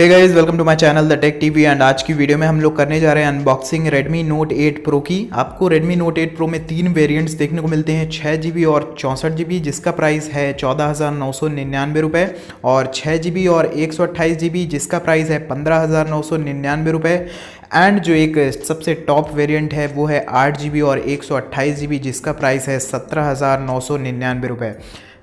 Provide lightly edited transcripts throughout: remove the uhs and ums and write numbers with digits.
Hey guys, welcome to my channel the Tech TV. And आज की video में हम लोग करने जा रहे हैं अनबॉक्सिंग Redmi Note 8 Pro की। आपको Redmi Note 8 Pro में 3 वेरिएंट्स देखने को मिलते हैं, 6GB और 64GB, जिसका प्राइस है 14,999 रुपये, और 6GB और 128GB जिसका प्राइस है 15,999 रुपये। एंड जो एक सबसे टॉप वेरिएंट है वो है 8GB और 128GB जिसका प्राइस है 17,999 रुपये।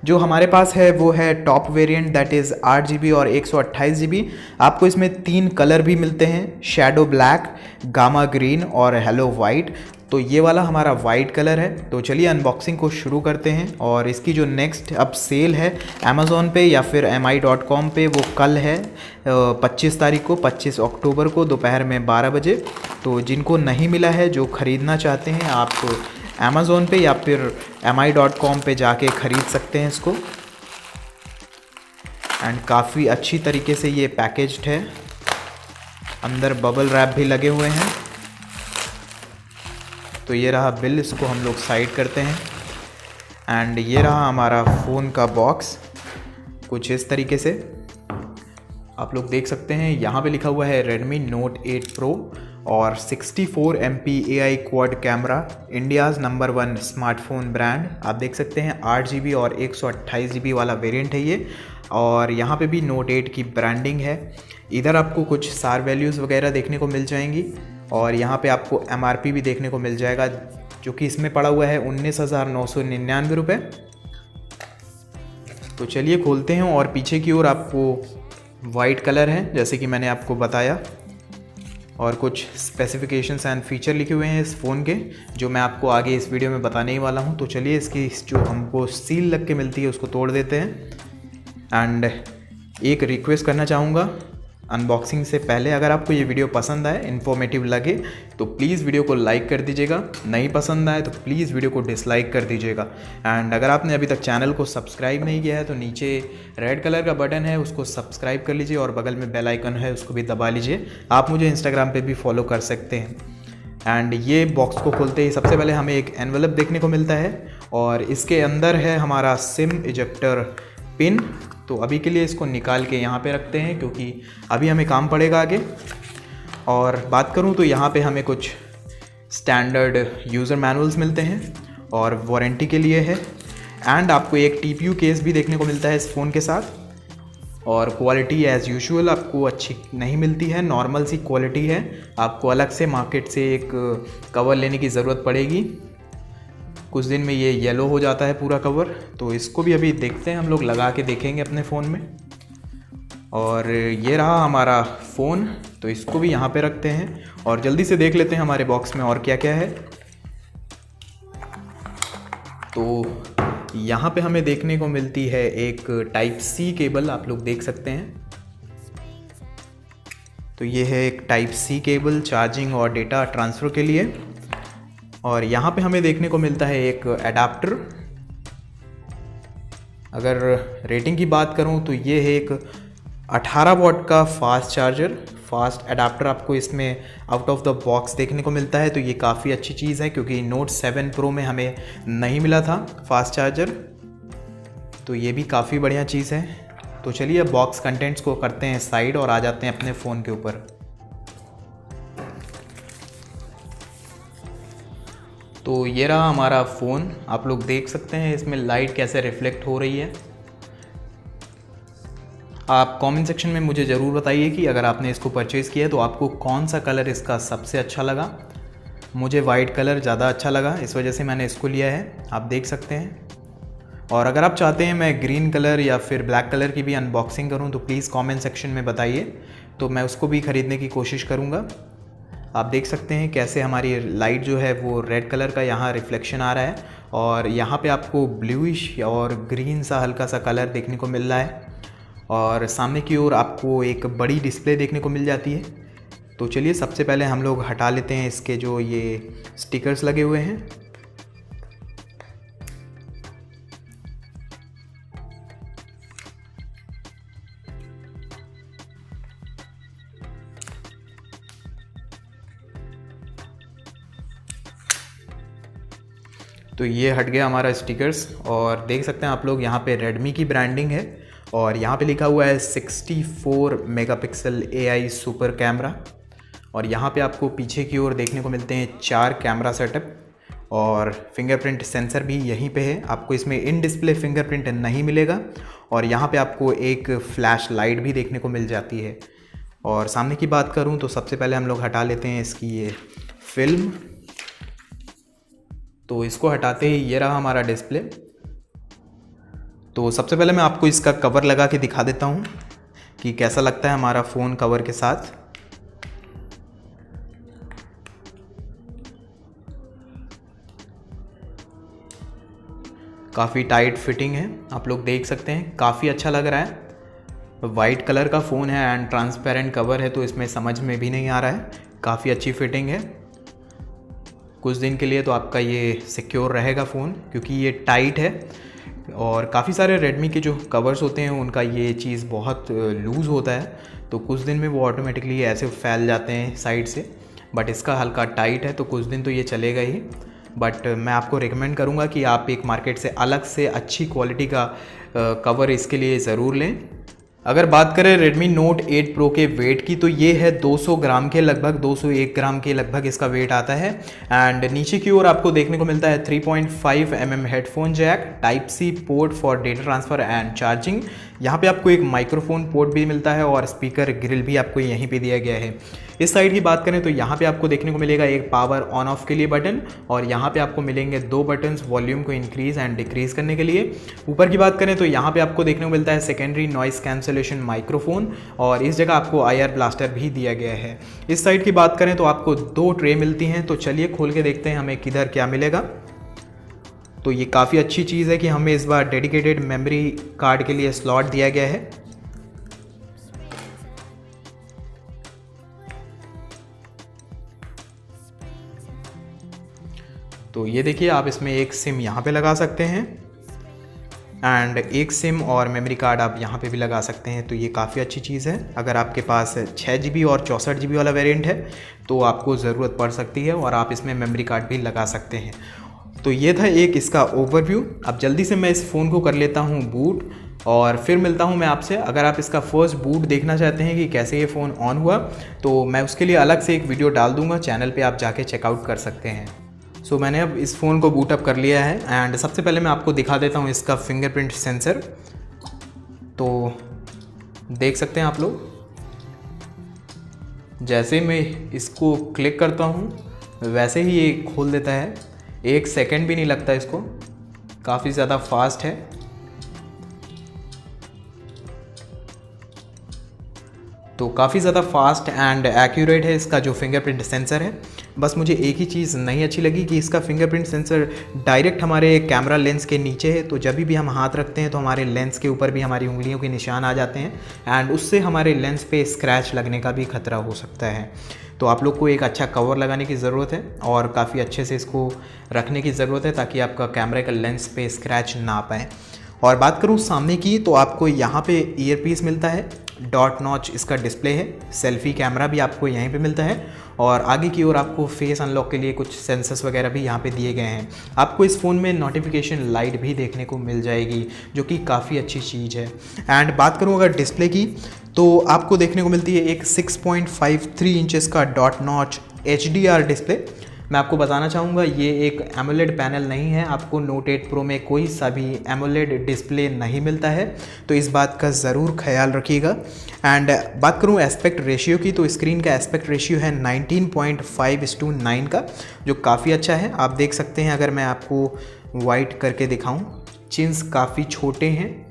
जो हमारे पास है वो है top variant, that is 8GB और 128GB। आपको इसमें 3 कलर भी मिलते हैं, शैडो ब्लैक, गामा ग्रीन और हेलो वाइट। तो ये वाला हमारा वाइट कलर है। तो चलिए अनबॉक्सिंग को शुरू करते हैं। और इसकी जो नेक्स्ट अब सेल है अमेज़ॉन पे या फिर mi.com पे, वो कल है 25 तारीख को, 25 अक्टूबर को दोपहर में 12 बजे। तो जिनको नहीं मिला है, जो ख़रीदना चाहते हैं, आप अमेज़ॉन पे या फिर mi.com पे जाके ख़रीद सकते हैं इसको। एंड काफ़ी अच्छी तरीके से ये पैकेज्ड है, अंदर बबल रैप भी लगे हुए हैं। तो ये रहा बिल, इसको हम लोग साइड करते हैं। एंड ये रहा हमारा फ़ोन का बॉक्स, कुछ इस तरीके से आप लोग देख सकते हैं। यहाँ पे लिखा हुआ है Redmi Note 8 Pro और 64 MP AI quad camera, India's number 1 smartphone brand. आप देख सकते हैं 8GB और 128GB वाला वेरिएंट है ये। और यहाँ पे भी Note 8 की ब्रांडिंग है। इधर आपको कुछ सार वैल्यूज़ वगैरह देखने को मिल जाएंगी, और यहाँ पे आपको MRP भी देखने को मिल जाएगा, जो कि इसमें पड़ा हुआ है 19,999 रुपये। तो चलिए खोलते हैं। और पीछे की ओर आपको वाइट कलर है, जैसे कि मैंने आपको बताया, और कुछ स्पेसिफिकेशंस एंड फीचर लिखे हुए हैं इस फ़ोन के, जो मैं आपको आगे इस वीडियो में बताने ही वाला हूं। तो चलिए इसकी जो हमको सील लग के मिलती है उसको तोड़ देते हैं। एंड एक रिक्वेस्ट करना चाहूँगा अनबॉक्सिंग से पहले, अगर आपको ये वीडियो पसंद आए, इन्फॉर्मेटिव लगे, तो प्लीज़ वीडियो को लाइक कर दीजिएगा। नहीं पसंद आए तो प्लीज़ वीडियो को डिसलाइक कर दीजिएगा। एंड अगर आपने अभी तक चैनल को सब्सक्राइब नहीं किया है तो नीचे रेड कलर का बटन है, उसको सब्सक्राइब कर लीजिए, और बगल में बेल आइकन है, उसको भी दबा लीजिए। आप मुझे इंस्टाग्राम पे भी फॉलो कर सकते हैं। एंड ये बॉक्स को खोलते ही सबसे पहले हमें एक एनवेलप देखने को मिलता है, और इसके अंदर है हमारा सिम इजेक्टर पिन। तो अभी के लिए इसको निकाल के यहाँ पे रखते हैं, क्योंकि अभी हमें काम पड़ेगा आगे। और बात करूँ तो यहाँ पे हमें कुछ स्टैंडर्ड यूज़र मैनुअल्स मिलते हैं, और वारंटी के लिए है। एंड आपको एक TPU केस भी देखने को मिलता है इस फ़ोन के साथ। और क्वालिटी एज़ यूजुअल आपको अच्छी नहीं मिलती है, नॉर्मल सी क्वालिटी है। आपको अलग से मार्केट से एक कवर लेने की ज़रूरत पड़ेगी। कुछ दिन में ये येलो हो जाता है पूरा कवर। तो इसको भी अभी देखते हैं, हम लोग लगा के देखेंगे अपने फ़ोन में। और ये रहा हमारा फ़ोन, तो इसको भी यहाँ पे रखते हैं, और जल्दी से देख लेते हैं हमारे बॉक्स में और क्या क्या है। तो यहाँ पे हमें देखने को मिलती है एक Type-C केबल, आप लोग देख सकते हैं। तो ये है एक Type-C केबल चार्जिंग और डेटा ट्रांसफ़र के लिए। और यहाँ पे हमें देखने को मिलता है एक एडाप्टर। अगर रेटिंग की बात करूँ तो ये है एक 18 वॉट का फास्ट चार्जर, फास्ट एडाप्टर आपको इसमें आउट ऑफ द बॉक्स देखने को मिलता है। तो ये काफ़ी अच्छी चीज़ है, क्योंकि Note 7 Pro में हमें नहीं मिला था फास्ट चार्जर। तो ये भी काफ़ी बढ़िया चीज़ है। तो चलिए अब बॉक्स कंटेंट्स को करते हैं साइड और आ जाते हैं अपने फ़ोन के ऊपर। तो ये रहा हमारा फ़ोन, आप लोग देख सकते हैं इसमें लाइट कैसे रिफ्लेक्ट हो रही है। आप कमेंट सेक्शन में मुझे ज़रूर बताइए कि अगर आपने इसको परचेज़ किया है तो आपको कौन सा कलर इसका सबसे अच्छा लगा। मुझे वाइट कलर ज़्यादा अच्छा लगा, इस वजह से मैंने इसको लिया है, आप देख सकते हैं। और अगर आप चाहते हैं मैं ग्रीन कलर या फिर ब्लैक कलर की भी अनबॉक्सिंग करूं तो प्लीज़ कमेंट सेक्शन में बताइए, तो मैं उसको भी ख़रीदने की कोशिश करूंगा। आप देख सकते हैं कैसे हमारी लाइट जो है वो रेड कलर का यहाँ रिफ्लेक्शन आ रहा है, और यहाँ पे आपको ब्लूइश और ग्रीन सा हल्का सा कलर देखने को मिल रहा है। और सामने की ओर आपको एक बड़ी डिस्प्ले देखने को मिल जाती है। तो चलिए सबसे पहले हम लोग हटा लेते हैं इसके जो ये स्टिकर्स लगे हुए हैं। तो ये हट गया हमारा स्टिकर्स, और देख सकते हैं आप लोग यहाँ पे Redmi की ब्रांडिंग है, और यहाँ पे लिखा हुआ है 64 मेगापिक्सल AI सुपर कैमरा। और यहाँ पे आपको पीछे की ओर देखने को मिलते हैं 4 कैमरा सेटअप और फिंगरप्रिंट सेंसर भी यहीं पे है। आपको इसमें इन डिस्प्ले फिंगरप्रिंट नहीं मिलेगा। और यहाँ पे आपको एक फ्लैश लाइट भी देखने को मिल जाती है। और सामने की बात करूँ तो सबसे पहले हम लोग हटा लेते हैं इसकी ये फिल्म। तो इसको हटाते ही ये रहा हमारा डिस्प्ले। तो सबसे पहले मैं आपको इसका कवर लगा के दिखा देता हूँ कि कैसा लगता है हमारा फ़ोन कवर के साथ। काफ़ी टाइट फिटिंग है, आप लोग देख सकते हैं, काफ़ी अच्छा लग रहा है। वाइट कलर का फ़ोन है एंड ट्रांसपेरेंट कवर है तो इसमें समझ में भी नहीं आ रहा है। काफ़ी अच्छी फिटिंग है। कुछ दिन के लिए तो आपका ये सिक्योर रहेगा फ़ोन, क्योंकि ये टाइट है। और काफ़ी सारे रेडमी के जो कवर्स होते हैं उनका ये चीज़ बहुत लूज़ होता है, तो कुछ दिन में वो ऑटोमेटिकली ऐसे फैल जाते हैं साइड से। बट इसका हल्का टाइट है तो कुछ दिन तो ये चलेगा ही। बट मैं आपको रिकमेंड करूँगा कि आप एक मार्केट से अलग से अच्छी क्वालिटी का कवर इसके लिए ज़रूर लें। अगर बात करें Redmi Note 8 Pro के वेट की तो ये है 200 ग्राम के लगभग, 201 ग्राम के लगभग इसका वेट आता है। एंड नीचे की ओर आपको देखने को मिलता है 3.5 mm headphone jack, Type-C port for data transfer and charging. यहाँ पे आपको एक माइक्रोफोन पोर्ट भी मिलता है और स्पीकर ग्रिल भी आपको यहीं पे दिया गया है। इस साइड की बात करें तो यहाँ पे आपको देखने को मिलेगा एक पावर ऑन ऑफ के लिए बटन, और यहाँ पे आपको मिलेंगे 2 बटन्स वॉल्यूम को इंक्रीज़ एंड डिक्रीज़ करने के लिए। ऊपर की बात करें तो यहाँ पे आपको देखने को मिलता है सेकेंडरी नॉइस कैंसलेशन माइक्रोफोन, और इस जगह आपको IR ब्लास्टर भी दिया गया है। इस साइड की बात करें तो आपको 2 ट्रे मिलती हैं। तो चलिए खोल के देखते हैं हमें किधर क्या मिलेगा। तो ये काफ़ी अच्छी चीज़ है कि हमें इस बार डेडिकेटेड मेमोरी कार्ड के लिए स्लॉट दिया गया है। तो ये देखिए, आप इसमें एक सिम यहाँ पे लगा सकते हैं एंड एक सिम और मेमोरी कार्ड आप यहाँ पे भी लगा सकते हैं। तो ये काफ़ी अच्छी चीज़ है। अगर आपके पास 6 GB और 64 GB वाला वेरिएंट है तो आपको ज़रूरत पड़ सकती है, और आप इसमें मेमोरी कार्ड भी लगा सकते हैं। तो ये था एक इसका ओवरव्यू। अब जल्दी से मैं इस फ़ोन को कर लेता हूँ बूट, और फिर मिलता हूँ मैं आपसे। अगर आप इसका फर्स्ट बूट देखना चाहते हैं कि कैसे ये फ़ोन ऑन हुआ, तो मैं उसके लिए अलग से एक वीडियो डाल दूँगा, चैनल पे आप जाके चेकआउट कर सकते हैं। सो मैंने अब इस फ़ोन को बूट अप कर लिया है एंड सबसे पहले मैं आपको दिखा देता हूँ इसका फिंगरप्रिंट सेंसर। तो देख सकते हैं आप लोग, जैसे मैं इसको क्लिक करता हूँ वैसे ही ये खोल देता है। 1 सेकंड भी नहीं लगता इसको, काफ़ी ज़्यादा फास्ट है। तो काफ़ी ज़्यादा फास्ट एंड एक्यूरेट है इसका जो फिंगरप्रिंट सेंसर है। बस मुझे एक ही चीज़ नहीं अच्छी लगी कि इसका फिंगरप्रिंट सेंसर डायरेक्ट हमारे कैमरा लेंस के नीचे है। तो जब भी हम हाथ रखते हैं तो हमारे लेंस के ऊपर भी हमारी उंगलियों के निशान आ जाते हैं एंड उससे हमारे लेंस पे स्क्रैच लगने का भी खतरा हो सकता है। तो आप लोग को एक अच्छा कवर लगाने की ज़रूरत है और काफ़ी अच्छे से इसको रखने की ज़रूरत है ताकि आपका कैमरे का लेंस पे स्क्रैच ना पाए। और बात करूँ सामने की, तो आपको यहाँ पे ईयरपीस मिलता है, डॉट नॉच इसका डिस्प्ले है, सेल्फी कैमरा भी आपको यहीं पे मिलता है, और आगे की ओर आपको फेस अनलॉक के लिए कुछ सेंसर्स वगैरह भी यहाँ पे दिए गए हैं। आपको इस फ़ोन में नोटिफिकेशन लाइट भी देखने को मिल जाएगी जो कि काफ़ी अच्छी चीज़ है। एंड बात करूँ अगर डिस्प्ले की, तो आपको देखने को मिलती है एक 6.53 इंचेस का डॉट नॉच HDR डिस्प्ले। मैं आपको बताना चाहूँगा ये एक एमोलेड पैनल नहीं है, आपको Note 8 Pro में कोई सा भी एमोलेड डिस्प्ले नहीं मिलता है, तो इस बात का ज़रूर ख्याल रखिएगा। एंड बात करूँ एस्पेक्ट रेशियो की, तो स्क्रीन का एस्पेक्ट रेशियो है 19.5:9 का, जो काफ़ी अच्छा है। आप देख सकते हैं, अगर मैं आपको वाइट करके दिखाऊँ, चिन्स काफ़ी छोटे हैं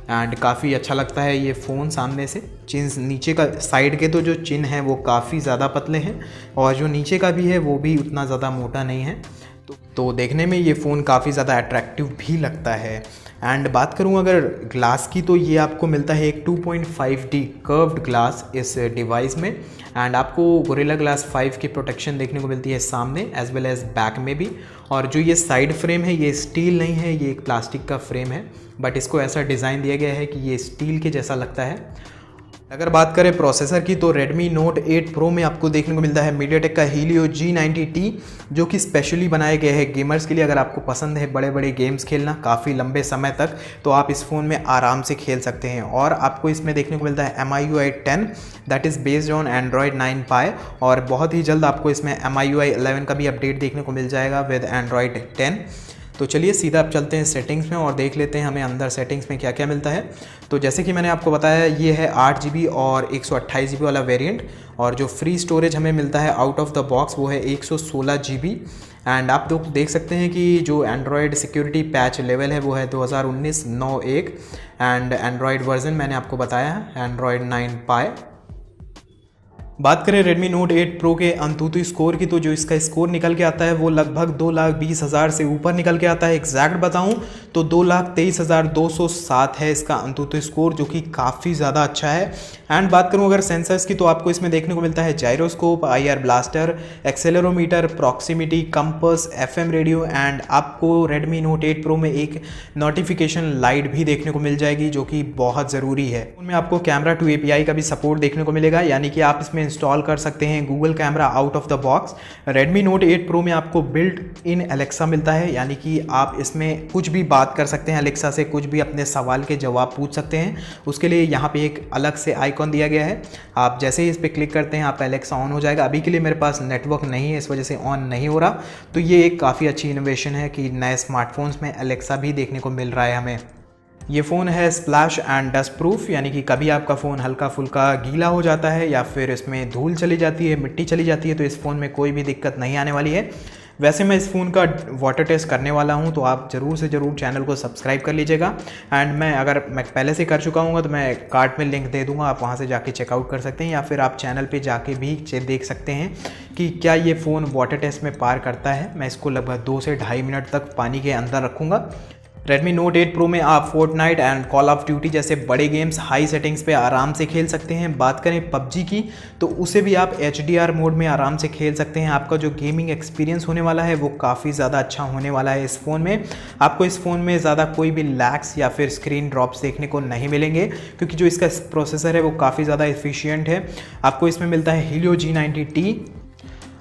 एंड काफ़ी अच्छा लगता है ये फ़ोन सामने से। चिन्स नीचे का साइड के तो जो चिन्ह हैं वो काफ़ी ज़्यादा पतले हैं और जो नीचे का भी है वो भी उतना ज़्यादा मोटा नहीं है। तो देखने में ये फ़ोन काफ़ी ज़्यादा अट्रैक्टिव भी लगता है। एंड बात करूँ अगर ग्लास की, तो ये आपको मिलता है एक 2.5D कर्व्ड ग्लास इस डिवाइस में। एंड आपको गोरिल्ला ग्लास 5 की प्रोटेक्शन देखने को मिलती है सामने एज वेल एज बैक में भी। और जो ये साइड फ्रेम है ये स्टील नहीं है, ये एक प्लास्टिक का फ्रेम है, बट इसको ऐसा डिज़ाइन दिया गया है कि ये स्टील के जैसा लगता है। अगर बात करें प्रोसेसर की तो Redmi Note 8 Pro में आपको देखने को मिलता है MediaTek का Helio G90T, जो कि स्पेशली बनाया गया है गेमर्स के लिए। अगर आपको पसंद है बड़े बड़े गेम्स खेलना काफ़ी लंबे समय तक, तो आप इस फ़ोन में आराम से खेल सकते हैं। और आपको इसमें देखने को मिलता है MIUI 10 that is based on Android 9 Pie, और बहुत ही जल्द आपको इसमें MIUI 11 का भी अपडेट देखने को मिल जाएगा विद Android 10। तो चलिए सीधा आप चलते हैं सेटिंग्स में और देख लेते हैं हमें अंदर सेटिंग्स में क्या क्या मिलता है। तो जैसे कि मैंने आपको बताया, ये है 8 GB और 128 GB वाला वेरिएंट, और जो फ्री स्टोरेज हमें मिलता है आउट ऑफ द बॉक्स वो है 116 GB। एंड आप लोग देख सकते हैं कि जो एंड्रॉयड सिक्योरिटी पैच लेवल है वो है 2019-9.1, एंड एंड्रॉयड वर्जन मैंने आपको बताया है एंड्रॉयड 9 Pie। बात करें Redmi Note 8 Pro के अंतुतु स्कोर की, तो जो इसका स्कोर निकल के आता है वो लगभग 2,20,000 से ऊपर निकल के आता है। एग्जैक्ट बताऊं तो 2,23,207 है इसका अंतुतु स्कोर, जो कि काफ़ी ज़्यादा अच्छा है। एंड बात करूं अगर सेंसर्स की, तो आपको इसमें देखने को मिलता है gyroscope, IR blaster, accelerometer, proximity, compass, FM radio, and आपको Redmi Note 8 Pro में एक नोटिफिकेशन लाइट भी देखने को मिल जाएगी, जो कि बहुत ज़रूरी है। उनमें आपको कैमरा टू API का भी सपोर्ट देखने को मिलेगा, यानी कि आप इसमें इंस्टॉल कर सकते हैं Google camera out of the box. Redmi Note 8 Pro में आपको बिल्ट इन एलेक्सा मिलता है, यानी कि आप इसमें कुछ भी बात कर सकते हैं एलेक्सा से, कुछ भी अपने सवाल के जवाब पूछ सकते हैं। उसके लिए यहाँ पे एक अलग से आइकॉन दिया गया है, आप जैसे ही इस पर क्लिक करते हैं आपका एलेक्सा ऑन हो जाएगा। अभी के लिए मेरे पास नेटवर्क नहीं है, इस वजह से ऑन नहीं हो रहा। तो ये एक काफ़ी अच्छी इनोवेशन है कि नए स्मार्टफोन्स में एलेक्सा भी देखने को मिल रहा है हमें। ये फ़ोन है स्प्लैश एंड डस्ट प्रूफ, यानी कि कभी आपका फ़ोन हल्का फुल्का गीला हो जाता है या फिर इसमें धूल चली जाती है, मिट्टी चली जाती है, तो इस फ़ोन में कोई भी दिक्कत नहीं आने वाली है। वैसे मैं इस फ़ोन का वाटर टेस्ट करने वाला हूं, तो आप ज़रूर से ज़रूर चैनल को सब्सक्राइब कर लीजिएगा। एंड मैं पहले से कर चुका हूँ तो मैं कार्ड में लिंक दे दूँगा, आप वहाँ से जाके चेकआउट कर सकते हैं, या फिर आप चैनल पे जाके भी देख सकते हैं कि क्या ये फ़ोन वाटर टेस्ट में पार करता है। मैं इसको लगभग 2 से 2.5 मिनट तक पानी के अंदर रखूँगा। Redmi Note 8 Pro में आप Fortnite and Call of Duty जैसे बड़े गेम्स हाई सेटिंग्स पे आराम से खेल सकते हैं। बात करें PUBG की, तो उसे भी आप HDR मोड में आराम से खेल सकते हैं। आपका जो गेमिंग एक्सपीरियंस होने वाला है वो काफ़ी ज़्यादा अच्छा होने वाला है इस फ़ोन में। आपको इस फ़ोन में ज़्यादा कोई भी लैग्स या फिर स्क्रीन ड्रॉप्स देखने को नहीं मिलेंगे, क्योंकि जो इसका प्रोसेसर है वो काफ़ी ज़्यादा एफिशिएंट है। आपको इसमें मिलता है Helio G90T।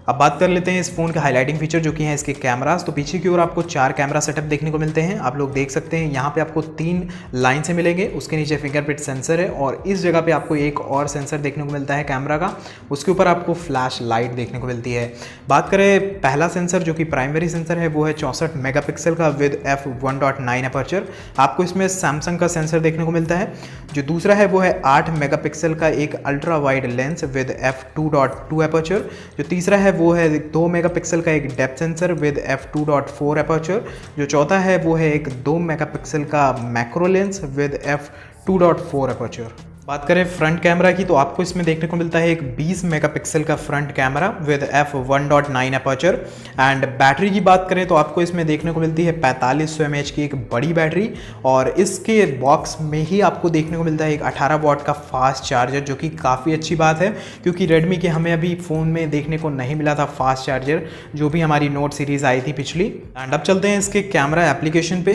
अब बात कर लेते हैं इस फ़ोन के हाईलाइटिंग फीचर जो कि हैं इसके कैमरास। तो पीछे की ओर आपको 4 कैमरा सेटअप देखने को मिलते हैं, आप लोग देख सकते हैं। यहाँ पे आपको 3 लाइन से मिलेंगे, उसके नीचे फिंगरप्रिंट सेंसर है, और इस जगह पे आपको एक और सेंसर देखने को मिलता है कैमरा का, उसके ऊपर आपको फ्लैश लाइट देखने को मिलती है। बात करें पहला सेंसर जो कि प्राइमरी सेंसर है, वो है 64 मेगापिक्सल का विद f1.9 अपर्चर। आपको इसमें सैमसंग का सेंसर देखने को मिलता है। जो दूसरा है वो है 8 मेगापिक्सल का एक ultra wide lens with f2.2 aperture. जो तीसरा है वो है 2 मेगापिक्सल का एक depth sensor with f2.4 aperture. जो चौथा है वो है एक 2 मेगापिक्सल का macro lens with f2.4 aperture. बात करें फ्रंट कैमरा की, तो आपको इसमें देखने को मिलता है एक 20 मेगापिक्सल का front camera with f1.9 aperture. And battery की बात करें तो आपको इसमें देखने को मिलती है 4500 mAh की एक बड़ी बैटरी, और इसके बॉक्स में ही आपको देखने को मिलता है एक 18 वाट का फास्ट चार्जर, जो कि काफ़ी अच्छी बात है, क्योंकि Redmi के हमें अभी फ़ोन में देखने को नहीं मिला था फास्ट चार्जर, जो भी हमारी नोट सीरीज़ आई थी पिछली। एंड अब चलते हैं इसके कैमरा एप्लीकेशन पे।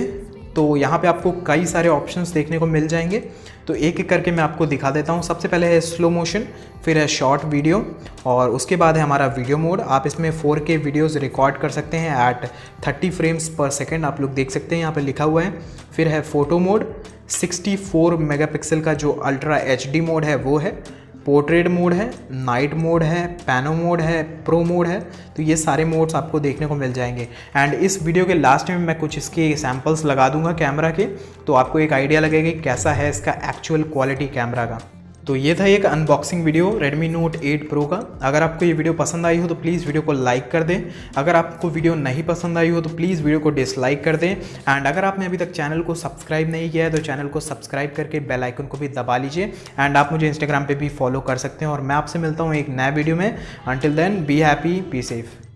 तो यहाँ पे आपको कई सारे ऑप्शंस देखने को मिल जाएंगे, तो एक एक करके मैं आपको दिखा देता हूँ। सबसे पहले है स्लो मोशन, फिर है शॉर्ट वीडियो, और उसके बाद है हमारा वीडियो मोड। आप इसमें 4K वीडियोस रिकॉर्ड कर सकते हैं एट 30 फ्रेम्स पर सेकेंड, आप लोग देख सकते हैं यहाँ पे लिखा हुआ है। फिर है फ़ोटो मोड, 64 मेगापिक्सल का जो अल्ट्रा HD मोड है वो है, पोर्ट्रेट मोड है, नाइट मोड है, पैनो मोड है, प्रो मोड है। तो ये सारे मोड्स आपको देखने को मिल जाएंगे। एंड इस वीडियो के लास्ट में मैं कुछ इसके सैम्पल्स लगा दूंगा कैमरा के, तो आपको एक आइडिया लगेगा कैसा है इसका एक्चुअल क्वालिटी कैमरा का। तो ये था एक unboxing video Redmi Note 8 Pro का। अगर आपको ये वीडियो पसंद आई हो तो प्लीज़ वीडियो को लाइक कर दें। अगर आपको वीडियो नहीं पसंद आई हो तो प्लीज़ वीडियो को डिसलाइक कर दें। एंड अगर आपने अभी तक चैनल को सब्सक्राइब नहीं किया है तो चैनल को सब्सक्राइब करके बेल आइकन को भी दबा लीजिए। एंड आप मुझे इंस्टाग्राम पे भी फॉलो कर सकते हैं, और मैं आपसे मिलता हूँ एक नया वीडियो में। Until then be happy, be safe.